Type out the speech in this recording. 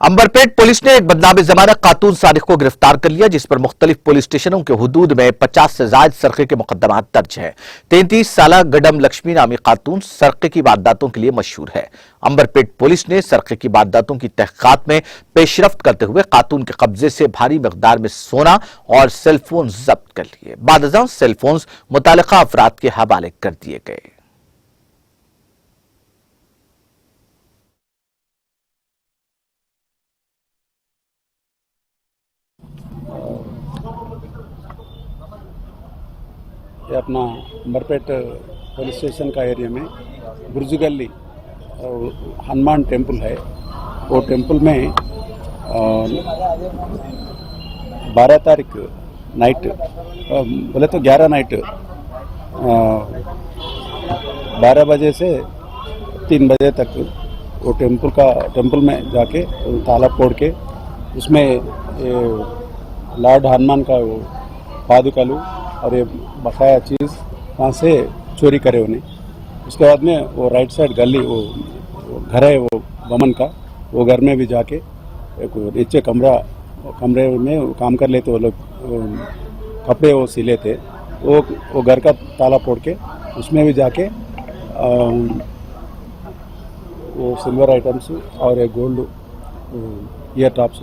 Amberpet police ने एक बदनाम जमानत खातून सारिक को गिरफ्तार कर लिया, जिस पर मुख्तलिफ पुलिस स्टेशनों के हुदूद में 50 से ज्यादा सरके के मुकदमात दर्ज है। 33 साल गडम लक्ष्मी नामी खातून सरके की वारदातों के लिए मशहूर है। अंबरपेट पुलिस ने सरके की वारदातों की तहकीकात में पेशरफ्त करते हुए खातून के कब्जे से भारी मिकदार में सोना और सेलफोन जब्त कर लिए। बाद सेलफोन मुतालिका अफराद के हवाले कर दिए गए। ये अपना अंबरपेट पुलिस स्टेशन का एरिया में बुर्ज गली हनुमान टेम्पल है। वो टेम्पल में 12 तारीख नाइट बोले तो 11 नाइट 12 बजे से 3 बजे तक वो टेम्पल में जाके ताला फोड़ के उसमें लॉर्ड हनुमान का वो पादुकालू और ये बकाया चीज़ वहाँ से चोरी करे उन्हें। उसके बाद में वो राइट साइड गली वो घर है वो वमन का, वो घर में भी जाके एक नीचे कमरे में काम कर लेते वो लोग, कपड़े वो सिले थे। वो घर का ताला फोड़ के उसमें भी जाके वो सिल्वर आइटम्स और एक गोल्ड ईयर टॉप्स